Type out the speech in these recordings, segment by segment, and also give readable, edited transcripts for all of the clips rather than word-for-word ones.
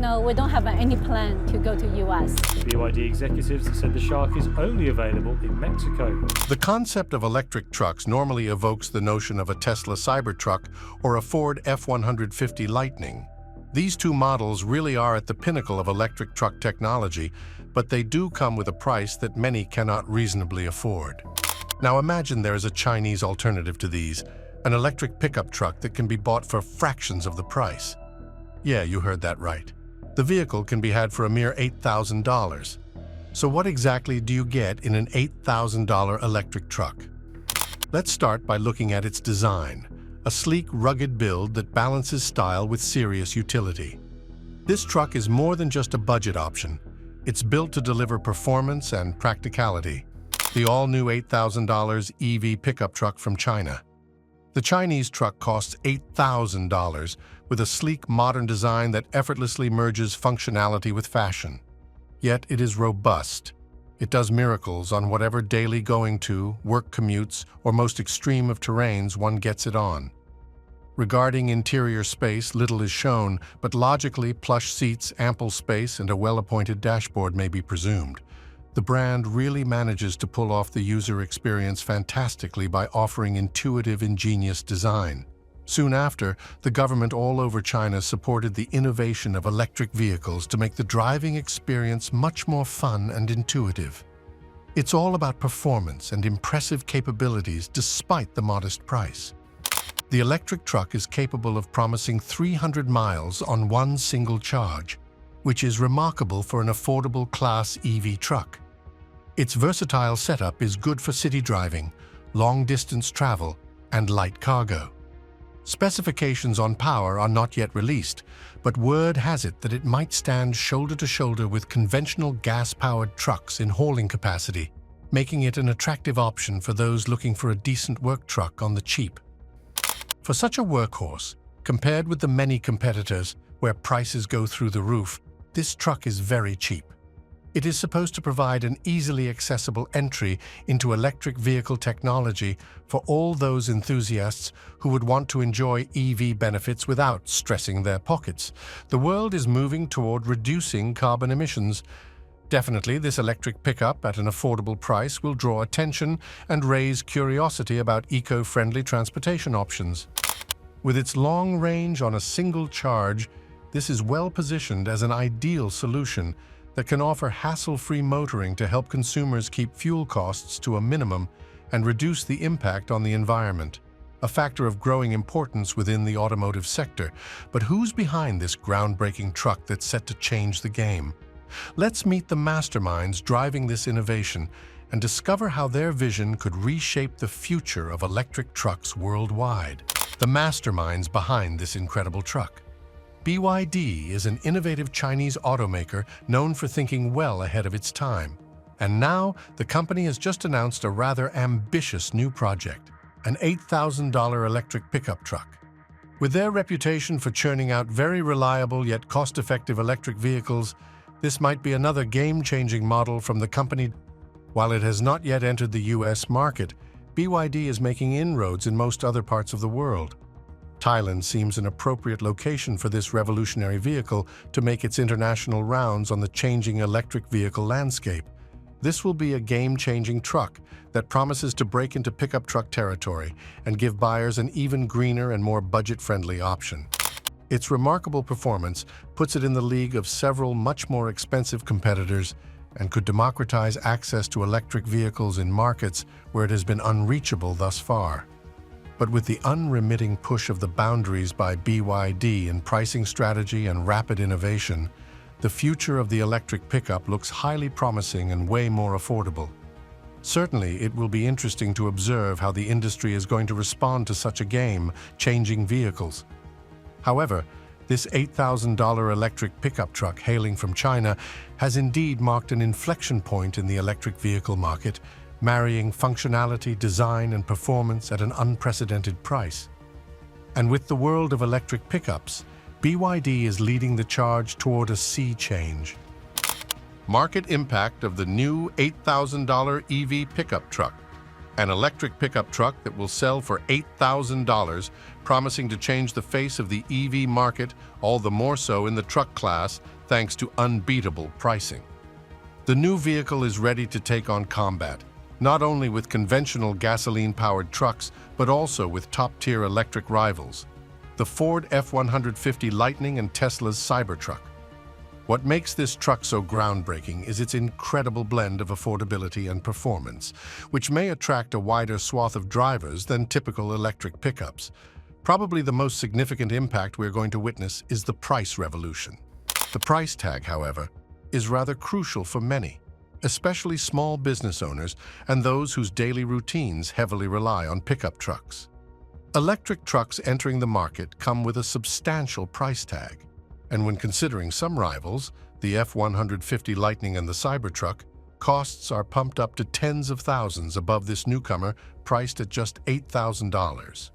no, we don't have any plan to go to US. BYD executives said the Shark is only available in Mexico. The concept of electric trucks normally evokes the notion of a Tesla Cybertruck or a Ford F-150 Lightning. These two models really are at the pinnacle of electric truck technology, but they do come with a price that many cannot reasonably afford. Now imagine there is a Chinese alternative to these, an electric pickup truck that can be bought for fractions of the price. Yeah, you heard that right. The vehicle can be had for a mere $8,000. So what exactly do you get in an $8,000 electric truck? Let's start by looking at its design, a sleek, rugged build that balances style with serious utility. This truck is more than just a budget option. It's built to deliver performance and practicality. The all-new $8,000 EV pickup truck from China. The Chinese truck costs $8,000 with a sleek, modern design that effortlessly merges functionality with fashion. Yet it is robust. It does miracles on whatever daily going to, work commutes, or most extreme of terrains one gets it on. Regarding interior space, little is shown, but logically, plush seats, ample space, and a well-appointed dashboard may be presumed. The brand really manages to pull off the user experience fantastically by offering intuitive, ingenious design. Soon after, the government all over China supported the innovation of electric vehicles to make the driving experience much more fun and intuitive. It's all about performance and impressive capabilities despite the modest price. The electric truck is capable of promising 300 miles on one single charge, which is remarkable for an affordable Class EV truck. Its versatile setup is good for city driving, long-distance travel, and light cargo. Specifications on power are not yet released, but word has it that it might stand shoulder to shoulder with conventional gas-powered trucks in hauling capacity, making it an attractive option for those looking for a decent work truck on the cheap. For such a workhorse, compared with the many competitors where prices go through the roof, this truck is very cheap. It is supposed to provide an easily accessible entry into electric vehicle technology for all those enthusiasts who would want to enjoy EV benefits without stressing their pockets. The world is moving toward reducing carbon emissions. Definitely, this electric pickup at an affordable price will draw attention and raise curiosity about eco-friendly transportation options. With its long range on a single charge, this is well positioned as an ideal solution that can offer hassle-free motoring to help consumers keep fuel costs to a minimum and reduce the impact on the environment, a factor of growing importance within the automotive sector. But who's behind this groundbreaking truck that's set to change the game? Let's meet the masterminds driving this innovation and discover how their vision could reshape the future of electric trucks worldwide. The masterminds behind this incredible truck. BYD is an innovative Chinese automaker known for thinking well ahead of its time. And now, the company has just announced a rather ambitious new project, an $8,000 electric pickup truck. With their reputation for churning out very reliable yet cost-effective electric vehicles, this might be another game-changing model from the company. While it has not yet entered the US market, BYD is making inroads in most other parts of the world. Thailand seems an appropriate location for this revolutionary vehicle to make its international rounds on the changing electric vehicle landscape. This will be a game-changing truck that promises to break into pickup truck territory and give buyers an even greener and more budget-friendly option. Its remarkable performance puts it in the league of several much more expensive competitors and could democratize access to electric vehicles in markets where it has been unreachable thus far. But with the unremitting push of the boundaries by BYD in pricing strategy and rapid innovation, the future of the electric pickup looks highly promising and way more affordable. Certainly, it will be interesting to observe how the industry is going to respond to such a game-changing vehicles. However, this $8,000 electric pickup truck hailing from China has indeed marked an inflection point in the electric vehicle market, marrying functionality, design, and performance at an unprecedented price. And with the world of electric pickups, BYD is leading the charge toward a sea change. Market impact of the new $8,000 EV pickup truck. An electric pickup truck that will sell for $8,000 promising to change the face of the EV market, all the more so in the truck class, thanks to unbeatable pricing. The new vehicle is ready to take on combat, not only with conventional gasoline-powered trucks, but also with top-tier electric rivals, the Ford F-150 Lightning and Tesla's Cybertruck. What makes this truck so groundbreaking is its incredible blend of affordability and performance, which may attract a wider swath of drivers than typical electric pickups. Probably the most significant impact we're going to witness is the price revolution. The price tag, however, is rather crucial for many, especially small business owners and those whose daily routines heavily rely on pickup trucks. Electric trucks entering the market come with a substantial price tag. And when considering some rivals, the F-150 Lightning and the Cybertruck, costs are pumped up to tens of thousands above this newcomer, priced at just $8,000.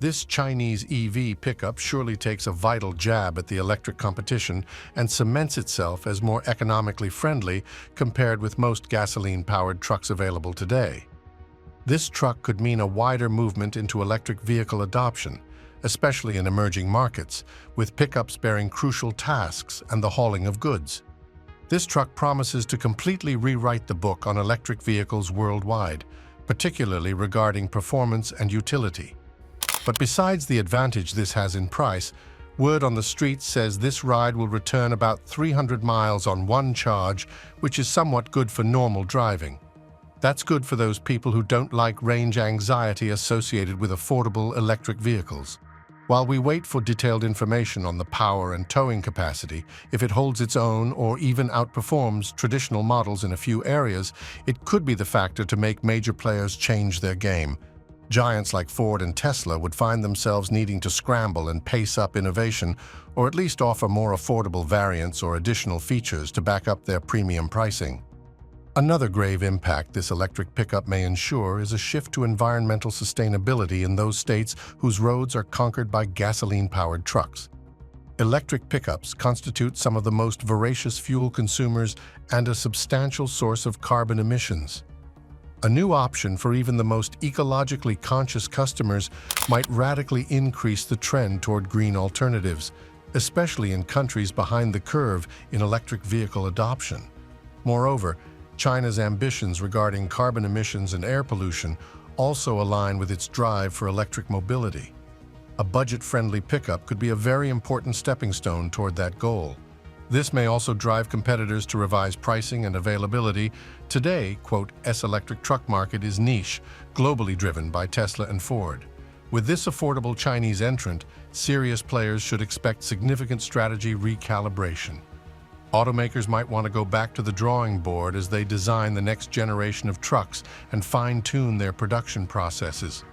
This Chinese EV pickup surely takes a vital jab at the electric competition and cements itself as more economically friendly compared with most gasoline-powered trucks available today. This truck could mean a wider movement into electric vehicle adoption, especially in emerging markets, with pickups bearing crucial tasks and the hauling of goods. This truck promises to completely rewrite the book on electric vehicles worldwide, particularly regarding performance and utility. But besides the advantage this has in price, word on the street says this ride will return about 300 miles on one charge, which is somewhat good for normal driving. That's good for those people who don't like range anxiety associated with affordable electric vehicles. While we wait for detailed information on the power and towing capacity, if it holds its own or even outperforms traditional models in a few areas, it could be the factor to make major players change their game. Giants like Ford and Tesla would find themselves needing to scramble and pace up innovation, or at least offer more affordable variants or additional features to back up their premium pricing. Another grave impact this electric pickup may ensure is a shift to environmental sustainability in those states whose roads are conquered by gasoline-powered trucks. Electric pickups constitute some of the most voracious fuel consumers and a substantial source of carbon emissions. A new option for even the most ecologically conscious customers might radically increase the trend toward green alternatives, especially in countries behind the curve in electric vehicle adoption. Moreover, China's ambitions regarding carbon emissions and air pollution also align with its drive for electric mobility. A budget-friendly pickup could be a very important stepping stone toward that goal. This may also drive competitors to revise pricing and availability. Today, S electric truck market is niche, globally driven by Tesla and Ford. With this affordable Chinese entrant, serious players should expect significant strategy recalibration. Automakers might want to go back to the drawing board as they design the next generation of trucks and fine-tune their production processes.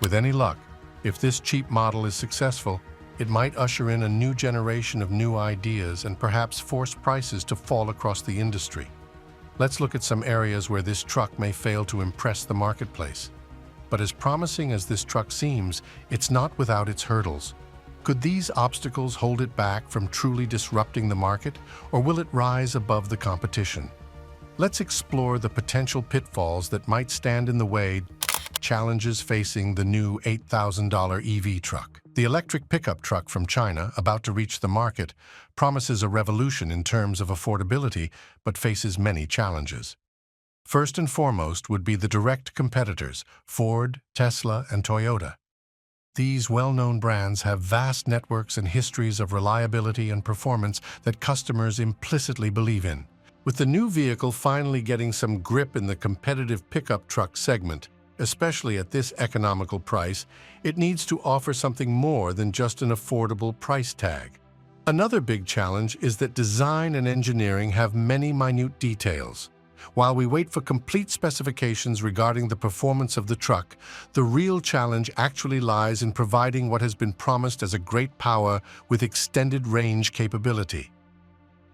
With any luck, if this cheap model is successful, it might usher in a new generation of new ideas and perhaps force prices to fall across the industry. Let's look at some areas where this truck may fail to impress the marketplace. But as promising as this truck seems, it's not without its hurdles. Could these obstacles hold it back from truly disrupting the market, or will it rise above the competition? Let's explore the potential pitfalls that might stand in the way. Challenges facing the new $8,000 EV truck. The electric pickup truck from China, about to reach the market, promises a revolution in terms of affordability, but faces many challenges. First and foremost would be the direct competitors, Ford, Tesla, and Toyota. These well-known brands have vast networks and histories of reliability and performance that customers implicitly believe in. With the new vehicle finally getting some grip in the competitive pickup truck segment, especially at this economical price, it needs to offer something more than just an affordable price tag. Another big challenge is that design and engineering have many minute details. While we wait for complete specifications regarding the performance of the truck, the real challenge actually lies in providing what has been promised as a great power with extended range capability.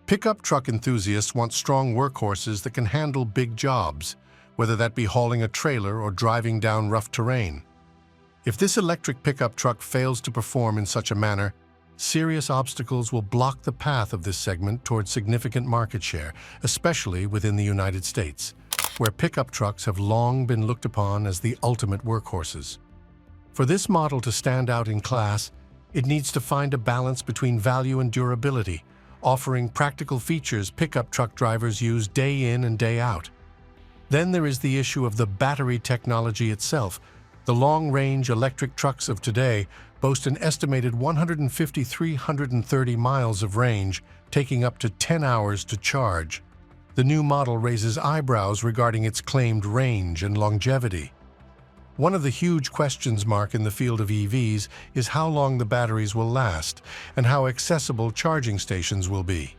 Pickup truck enthusiasts want strong workhorses that can handle big jobs, whether that be hauling a trailer or driving down rough terrain. If this electric pickup truck fails to perform in such a manner, serious obstacles will block the path of this segment towards significant market share, especially within the United States, where pickup trucks have long been looked upon as the ultimate workhorses. For this model to stand out in class, it needs to find a balance between value and durability, offering practical features pickup truck drivers use day in and day out. Then there is the issue of the battery technology itself. The long-range electric trucks of today boast an estimated 150–330 miles of range, taking up to 10 hours to charge. The new model raises eyebrows regarding its claimed range and longevity. One of the huge questions mark in the field of EVs is how long the batteries will last and how accessible charging stations will be.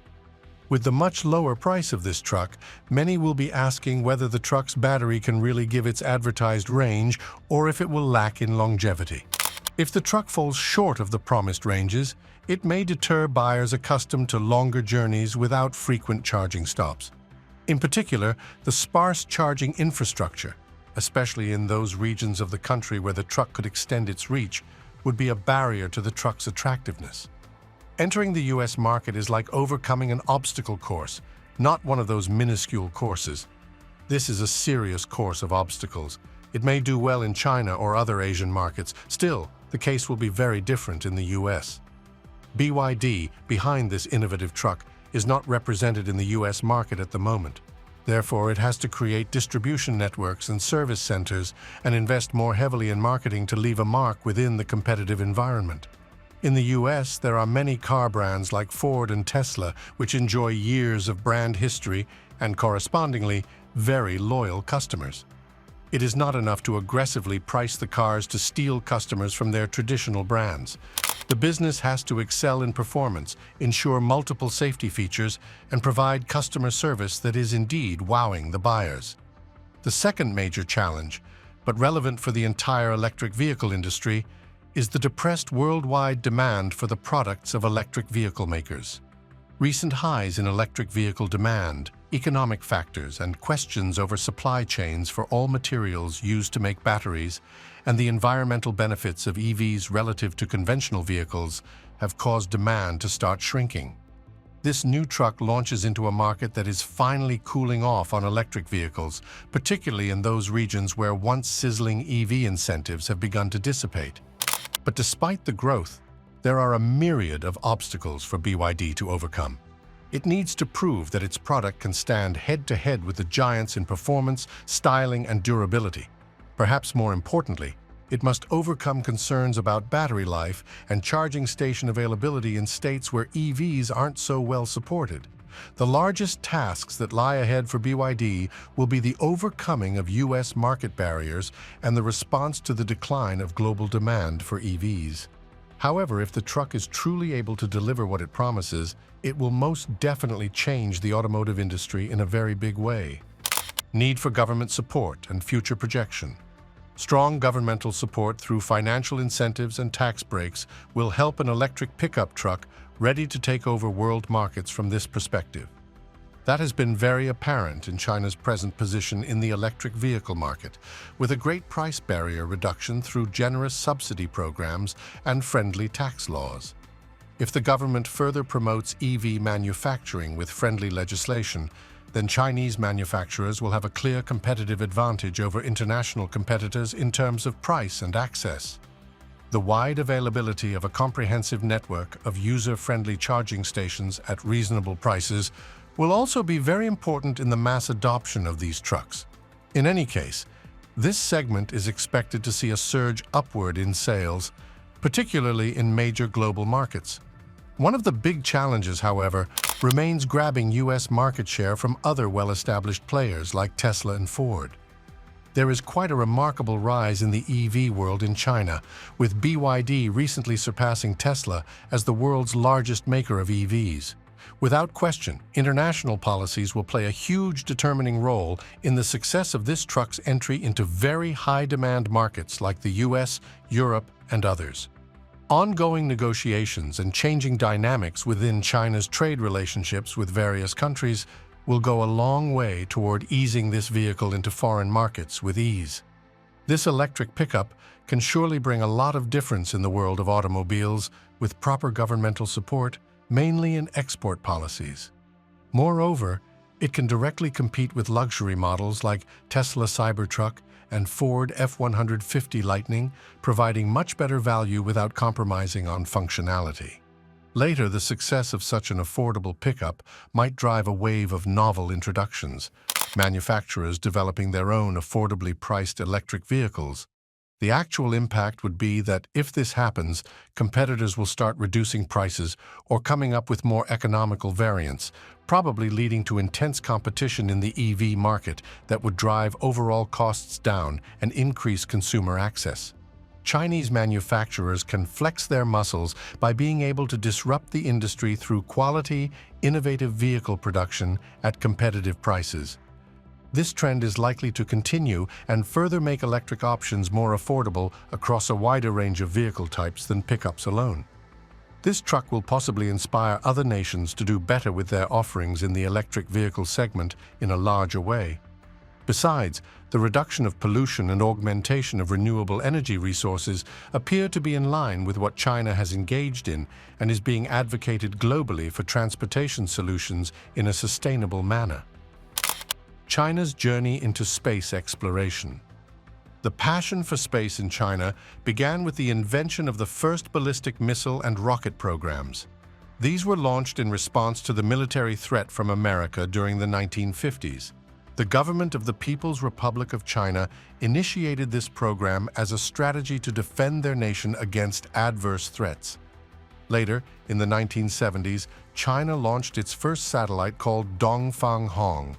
With the much lower price of this truck, many will be asking whether the truck's battery can really give its advertised range or if it will lack in longevity. If the truck falls short of the promised ranges, it may deter buyers accustomed to longer journeys without frequent charging stops. In particular, the sparse charging infrastructure, especially in those regions of the country where the truck could extend its reach, would be a barrier to the truck's attractiveness. Entering the US market is like overcoming an obstacle course, not one of those minuscule courses. This is a serious course of obstacles. It may do well in China or other Asian markets. Still, the case will be very different in the US. BYD, behind this innovative truck, is not represented in the US market at the moment. Therefore, it has to create distribution networks and service centers and invest more heavily in marketing to leave a mark within the competitive environment. In the US, there are many car brands like Ford and Tesla which enjoy years of brand history and, correspondingly, very loyal customers. It is not enough to aggressively price the cars to steal customers from their traditional brands. The business has to excel in performance, ensure multiple safety features, and provide customer service that is indeed wowing the buyers. The second major challenge, but relevant for the entire electric vehicle industry, is the depressed worldwide demand for the products of electric vehicle makers. Recent highs in electric vehicle demand, economic factors, and questions over supply chains for all materials used to make batteries, and the environmental benefits of EVs relative to conventional vehicles have caused demand to start shrinking. This new truck launches into a market that is finally cooling off on electric vehicles, particularly in those regions where once sizzling EV incentives have begun to dissipate. But despite the growth, there are a myriad of obstacles for BYD to overcome. It needs to prove that its product can stand head-to-head with the giants in performance, styling, and durability. Perhaps more importantly, it must overcome concerns about battery life and charging station availability in states where EVs aren't so well supported. The largest tasks that lie ahead for BYD will be the overcoming of US market barriers and the response to the decline of global demand for EVs. However, if the truck is truly able to deliver what it promises, it will most definitely change the automotive industry in a very big way. Need for government support and future projection. Strong governmental support through financial incentives and tax breaks will help an electric pickup truck ready to take over world markets from this perspective. That has been very apparent in China's present position in the electric vehicle market, with a great price barrier reduction through generous subsidy programs and friendly tax laws. If the government further promotes EV manufacturing with friendly legislation, then Chinese manufacturers will have a clear competitive advantage over international competitors in terms of price and access. The wide availability of a comprehensive network of user-friendly charging stations at reasonable prices will also be very important in the mass adoption of these trucks. In any case, this segment is expected to see a surge upward in sales, particularly in major global markets. One of the big challenges, however, remains grabbing US market share from other well-established players like Tesla and Ford. There is quite a remarkable rise in the EV world in China, with BYD recently surpassing Tesla as the world's largest maker of EVs. Without question, international policies will play a huge determining role in the success of this truck's entry into very high-demand markets like the US, Europe, and others. Ongoing negotiations and changing dynamics within China's trade relationships with various countries will go a long way toward easing this vehicle into foreign markets with ease. This electric pickup can surely bring a lot of difference in the world of automobiles with proper governmental support, mainly in export policies. Moreover, it can directly compete with luxury models like Tesla Cybertruck and Ford F-150 Lightning, providing much better value without compromising on functionality. Later, the success of such an affordable pickup might drive a wave of novel introductions, manufacturers developing their own affordably priced electric vehicles. The actual impact would be that if this happens, competitors will start reducing prices or coming up with more economical variants, probably leading to intense competition in the EV market that would drive overall costs down and increase consumer access. Chinese manufacturers can flex their muscles by being able to disrupt the industry through quality, innovative vehicle production at competitive prices. This trend is likely to continue and further make electric options more affordable across a wider range of vehicle types than pickups alone. This truck will possibly inspire other nations to do better with their offerings in the electric vehicle segment in a larger way. Besides, the reduction of pollution and augmentation of renewable energy resources appear to be in line with what China has engaged in and is being advocated globally for transportation solutions in a sustainable manner. China's journey into space exploration. The passion for space in China began with the invention of the first ballistic missile and rocket programs. These were launched in response to the military threat from America during the 1950s. The government of the People's Republic of China initiated this program as a strategy to defend their nation against adverse threats. Later, in the 1970s, China launched its first satellite called Dongfang Hong.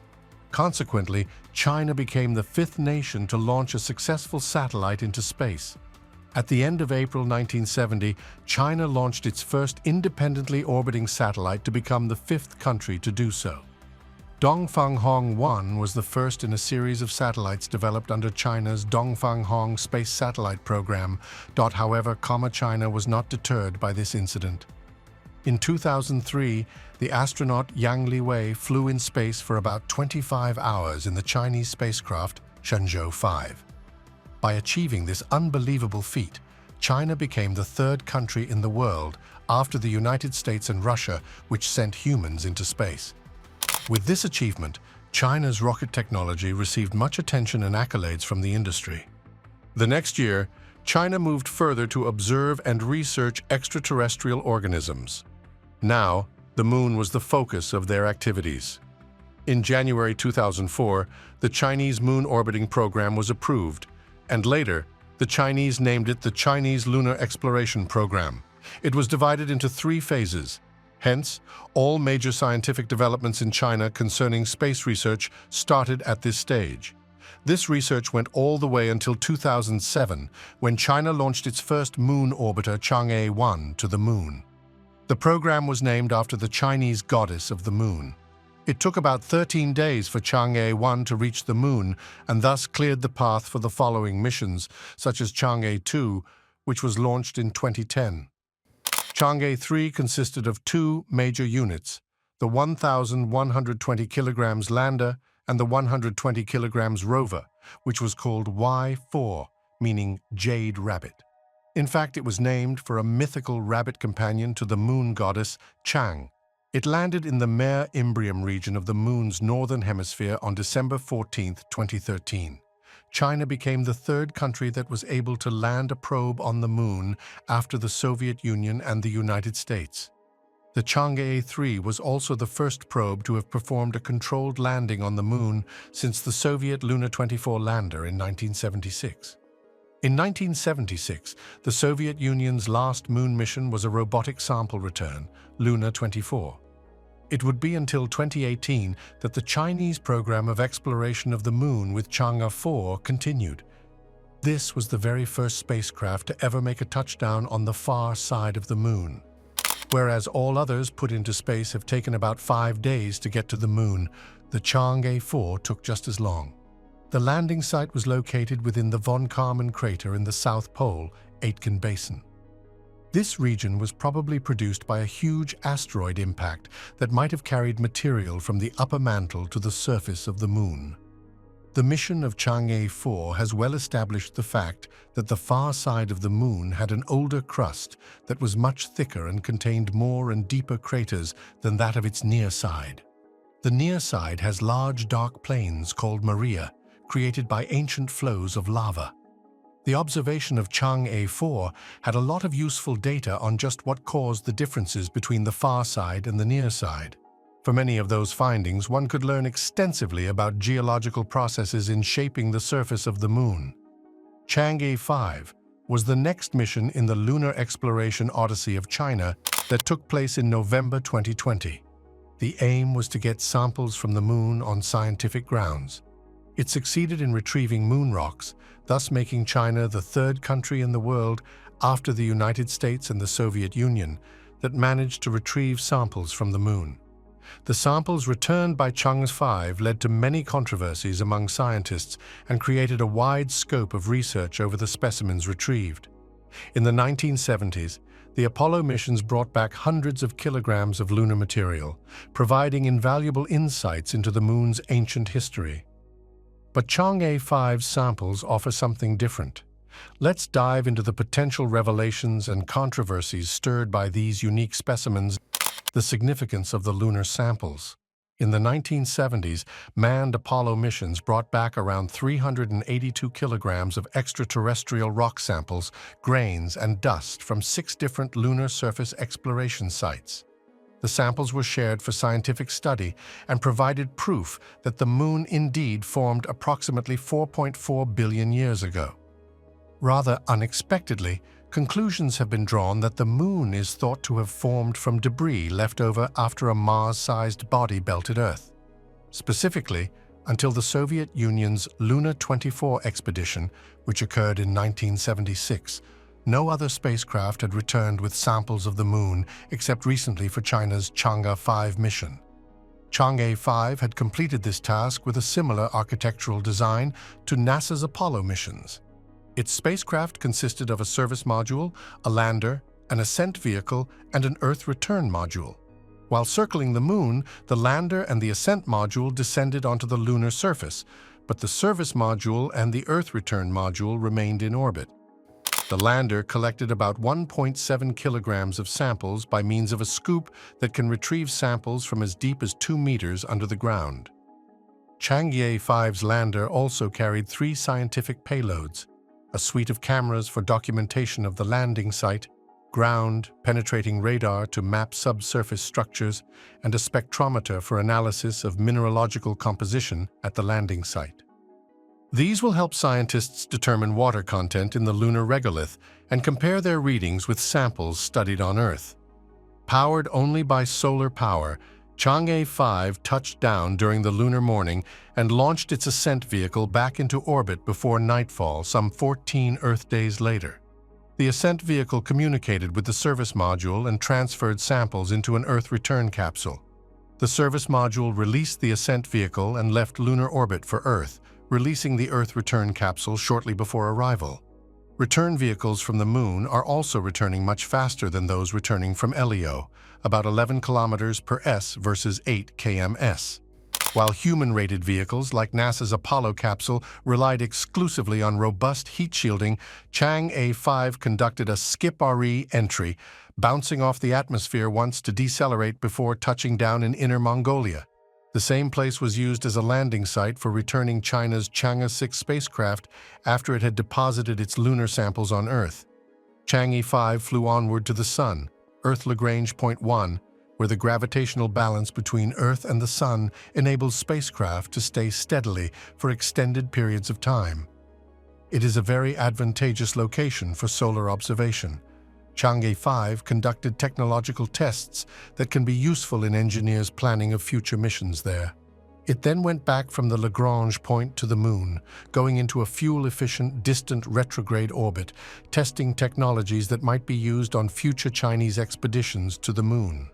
Consequently, China became the fifth nation to launch a successful satellite into space. At the end of April 1970, China launched its first independently orbiting satellite to become the fifth country to do so. Dongfang Hong 1 was the first in a series of satellites developed under China's Dongfang Hong space satellite program. However, China was not deterred by this incident. In 2003, the astronaut Yang Liwei flew in space for about 25 hours in the Chinese spacecraft Shenzhou 5. By achieving this unbelievable feat, China became the third country in the world after the United States and Russia which sent humans into space. With this achievement, China's rocket technology received much attention and accolades from the industry. The next year, China moved further to observe and research extraterrestrial organisms. Now, the moon was the focus of their activities. In January 2004, the Chinese moon orbiting program was approved, and later, the Chinese named it the Chinese Lunar Exploration Program. It was divided into 3 phases. Hence, all major scientific developments in China concerning space research started at this stage. This research went all the way until 2007, when China launched its first moon orbiter Chang'e-1 to the moon. The program was named after the Chinese goddess of the moon. It took about 13 days for Chang'e-1 to reach the moon and thus cleared the path for the following missions, such as Chang'e-2, which was launched in 2010. Chang'e-3 consisted of 2 major units, the 1,120 kilograms lander and the 120 kilograms rover, which was called Y4, meaning Jade Rabbit. In fact, it was named for a mythical rabbit companion to the moon goddess Chang. It landed in the Mare Imbrium region of the moon's northern hemisphere on December 14, 2013. China became the third country that was able to land a probe on the moon after the Soviet Union and the United States. The Chang'e-3 was also the first probe to have performed a controlled landing on the moon since the Soviet Lunar 24 lander in 1976. In 1976, the Soviet Union's last moon mission was a robotic sample return, Lunar 24. It would be until 2018 that the Chinese program of exploration of the moon with Chang'e 4 continued. This was the very first spacecraft to ever make a touchdown on the far side of the moon. Whereas all others put into space have taken about 5 days to get to the moon, the Chang'e 4 took just as long. The landing site was located within the von Karman crater in the South Pole, Aitken Basin. This region was probably produced by a huge asteroid impact that might have carried material from the upper mantle to the surface of the moon. The mission of Chang'e 4 has well established the fact that the far side of the moon had an older crust that was much thicker and contained more and deeper craters than that of its near side. The near side has large dark plains called Maria, created by ancient flows of lava. The observation of Chang'e 4 had a lot of useful data on just what caused the differences between the far side and the near side. For many of those findings, one could learn extensively about geological processes in shaping the surface of the Moon. Chang'e 5 was the next mission in the lunar exploration odyssey of China that took place in November 2020. The aim was to get samples from the Moon on scientific grounds. It succeeded in retrieving moon rocks, thus making China the third country in the world after the United States and the Soviet Union that managed to retrieve samples from the Moon. The samples returned by Chang'e 5 led to many controversies among scientists and created a wide scope of research over the specimens retrieved. In the 1970s, the Apollo missions brought back hundreds of kilograms of lunar material, providing invaluable insights into the Moon's ancient history. But Chang'e 5's samples offer something different. Let's dive into the potential revelations and controversies stirred by these unique specimens. The significance of the lunar samples. In the 1970s, manned Apollo missions brought back around 382 kilograms of extraterrestrial rock samples, grains, and dust from 6 different lunar surface exploration sites. The samples were shared for scientific study and provided proof that the Moon indeed formed approximately 4.4 billion years ago. Rather unexpectedly, conclusions have been drawn that the Moon is thought to have formed from debris left over after a Mars-sized body belted Earth. Specifically, until the Soviet Union's Lunar 24 expedition, which occurred in 1976, no other spacecraft had returned with samples of the Moon except recently for China's Chang'e 5 mission. Chang'e 5 had completed this task with a similar architectural design to NASA's Apollo missions. Its spacecraft consisted of a service module, a lander, an ascent vehicle, and an Earth return module. While circling the Moon, the lander and the ascent module descended onto the lunar surface, but the service module and the Earth return module remained in orbit. The lander collected about 1.7 kilograms of samples by means of a scoop that can retrieve samples from as deep as 2 meters under the ground. Chang'e 5's lander also carried 3 scientific payloads: a suite of cameras for documentation of the landing site, ground-penetrating radar to map subsurface structures, and a spectrometer for analysis of mineralogical composition at the landing site. These will help scientists determine water content in the lunar regolith and compare their readings with samples studied on Earth. Powered only by solar power, Chang'e 5 touched down during the lunar morning and launched its ascent vehicle back into orbit before nightfall some 14 Earth days later. The ascent vehicle communicated with the service module and transferred samples into an Earth return capsule. The service module released the ascent vehicle and left lunar orbit for Earth, releasing the Earth return capsule shortly before arrival. Return vehicles from the Moon are also returning much faster than those returning from LEO, about 11 kilometers per s versus 8 km/s. While human-rated vehicles like NASA's Apollo capsule relied exclusively on robust heat shielding, Chang'e 5 conducted a skip-RE entry, bouncing off the atmosphere once to decelerate before touching down in Inner Mongolia. The same place was used as a landing site for returning China's Chang'e 6 spacecraft after it had deposited its lunar samples on Earth. Chang'e 5 flew onward to the Sun, Earth Lagrange Point 1, where the gravitational balance between Earth and the Sun enables spacecraft to stay steadily for extended periods of time. It is a very advantageous location for solar observation. Chang'e 5 conducted technological tests that can be useful in engineers' planning of future missions there. It then went back from the Lagrange point to the Moon, going into a fuel-efficient, distant retrograde orbit, testing technologies that might be used on future Chinese expeditions to the Moon.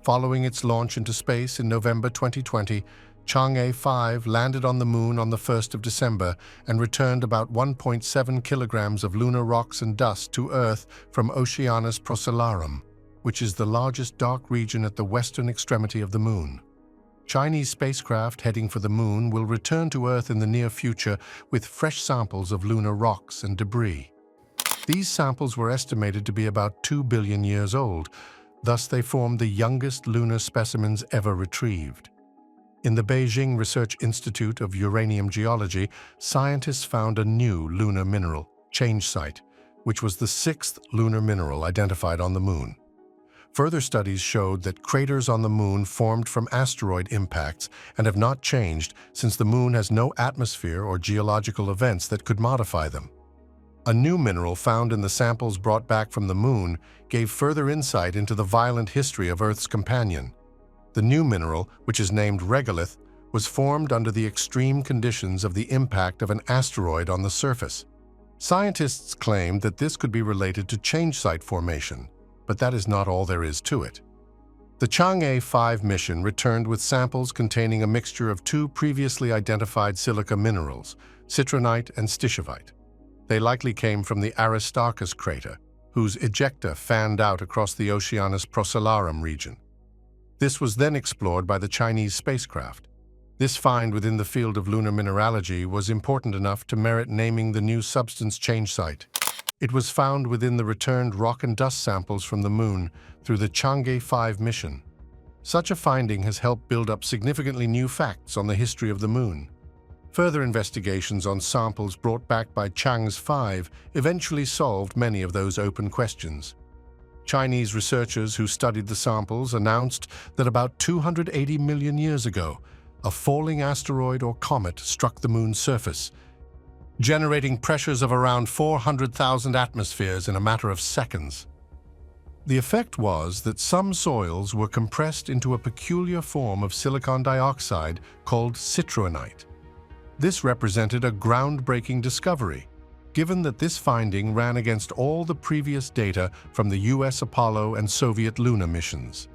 Following its launch into space in November 2020, Chang'e 5 landed on the Moon on the 1st of December and returned about 1.7 kilograms of lunar rocks and dust to Earth from Oceanus Procellarum, which is the largest dark region at the western extremity of the Moon. Chinese spacecraft heading for the Moon will return to Earth in the near future with fresh samples of lunar rocks and debris. These samples were estimated to be about 2 billion years old, thus they form the youngest lunar specimens ever retrieved. In the Beijing Research Institute of Uranium Geology, scientists found a new lunar mineral, change site, which was the sixth lunar mineral identified on the Moon. Further studies showed that craters on the Moon formed from asteroid impacts and have not changed since the Moon has no atmosphere or geological events that could modify them. A new mineral found in the samples brought back from the Moon gave further insight into the violent history of Earth's companion. The new mineral, which is named regolith, was formed under the extreme conditions of the impact of an asteroid on the surface. Scientists claimed that this could be related to change site formation, but that is not all there is to it. The Chang'e 5 mission returned with samples containing a mixture of two previously identified silica minerals, citronite and stishovite. They likely came from the Aristarchus crater, whose ejecta fanned out across the Oceanus Procellarum region. This was then explored by the Chinese spacecraft. This find within the field of lunar mineralogy was important enough to merit naming the new substance change site. It was found within the returned rock and dust samples from the Moon through the Chang'e 5 mission. Such a finding has helped build up significantly new facts on the history of the Moon. Further investigations on samples brought back by Chang'e 5 eventually solved many of those open questions. Chinese researchers who studied the samples announced that about 280 million years ago, a falling asteroid or comet struck the Moon's surface, generating pressures of around 400,000 atmospheres in a matter of seconds. The effect was that some soils were compressed into a peculiar form of silicon dioxide called citronite. This represented a groundbreaking discovery, given that this finding ran against all the previous data from the US Apollo and Soviet Luna missions.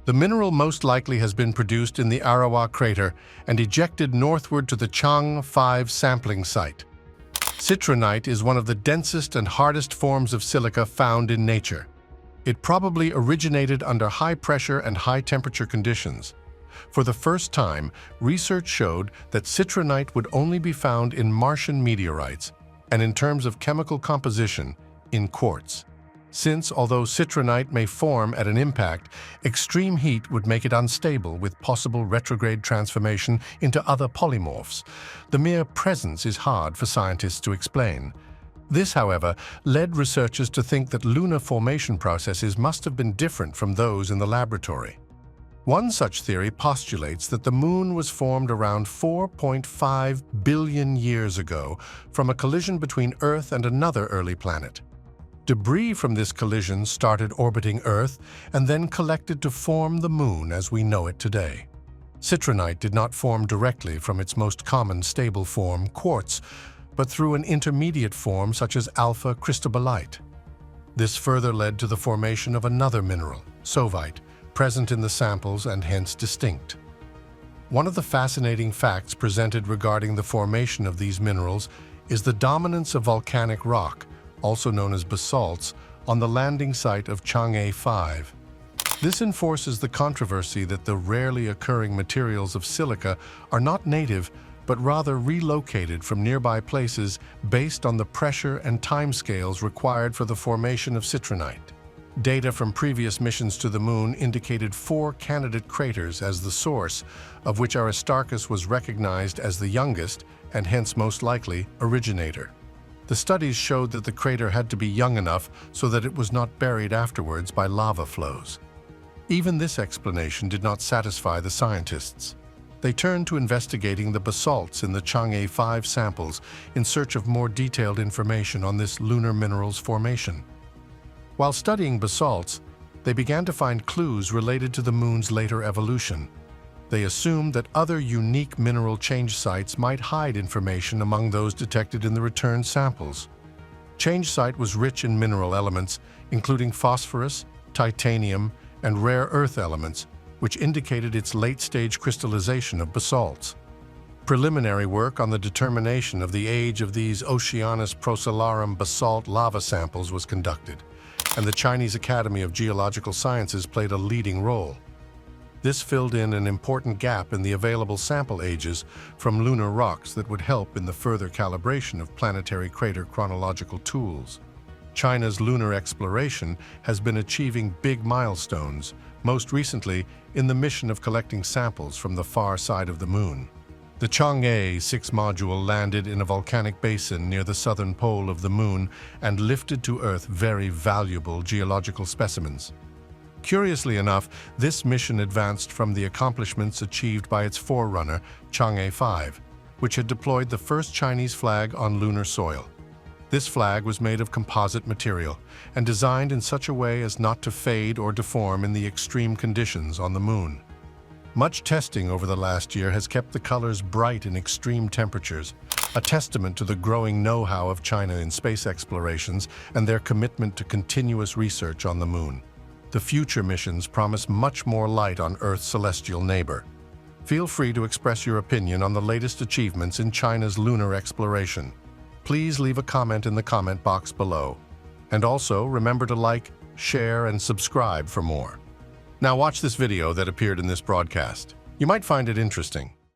The mineral most likely has been produced in the Arawa crater and ejected northward to the Chang'e 5 sampling site. Citronite is one of the densest and hardest forms of silica found in nature. It probably originated under high pressure and high temperature conditions. For the first time, research showed that citronite would only be found in Martian meteorites, and in terms of chemical composition, in quartz. Since, although citronite may form at an impact, extreme heat would make it unstable with possible retrograde transformation into other polymorphs. The mere presence is hard for scientists to explain. This, however, led researchers to think that lunar formation processes must have been different from those in the laboratory. One such theory postulates that the Moon was formed around 4.5 billion years ago from a collision between Earth and another early planet. Debris from this collision started orbiting Earth and then collected to form the Moon as we know it today. Citronite did not form directly from its most common stable form, quartz, but through an intermediate form such as alpha cristobalite. This further led to the formation of another mineral, sovite, present in the samples and hence distinct. One of the fascinating facts presented regarding the formation of these minerals is the dominance of volcanic rock, also known as basalts, on the landing site of Chang'e 5. This enforces the controversy that the rarely occurring materials of silica are not native, but rather relocated from nearby places based on the pressure and timescales required for the formation of citronite. Data from previous missions to the Moon indicated 4 candidate craters as the source, of which Aristarchus was recognized as the youngest and hence most likely originator. The studies showed that the crater had to be young enough so that it was not buried afterwards by lava flows. Even this explanation did not satisfy the scientists. They turned to investigating the basalts in the Chang'e 5 samples in search of more detailed information on this lunar mineral's formation. While studying basalts, they began to find clues related to the Moon's later evolution. They assumed that other unique mineral change sites might hide information among those detected in the returned samples. Change site was rich in mineral elements, including phosphorus, titanium, and rare earth elements, which indicated its late-stage crystallization of basalts. Preliminary work on the determination of the age of these Oceanus Procellarum basalt lava samples was conducted, and the Chinese Academy of Geological Sciences played a leading role. This filled in an important gap in the available sample ages from lunar rocks that would help in the further calibration of planetary crater chronological tools. China's lunar exploration has been achieving big milestones, most recently in the mission of collecting samples from the far side of the moon. The Chang'e 6 module landed in a volcanic basin near the southern pole of the moon and lifted to Earth very valuable geological specimens. Curiously enough, this mission advanced from the accomplishments achieved by its forerunner, Chang'e 5, which had deployed the first Chinese flag on lunar soil. This flag was made of composite material and designed in such a way as not to fade or deform in the extreme conditions on the moon. Much testing over the last year has kept the colors bright in extreme temperatures, a testament to the growing know-how of China in space explorations and their commitment to continuous research on the moon. The future missions promise much more light on Earth's celestial neighbor. Feel free to express your opinion on the latest achievements in China's lunar exploration. Please leave a comment in the comment box below. And also remember to like, share, and subscribe for more. Now watch this video that appeared in this broadcast. You might find it interesting.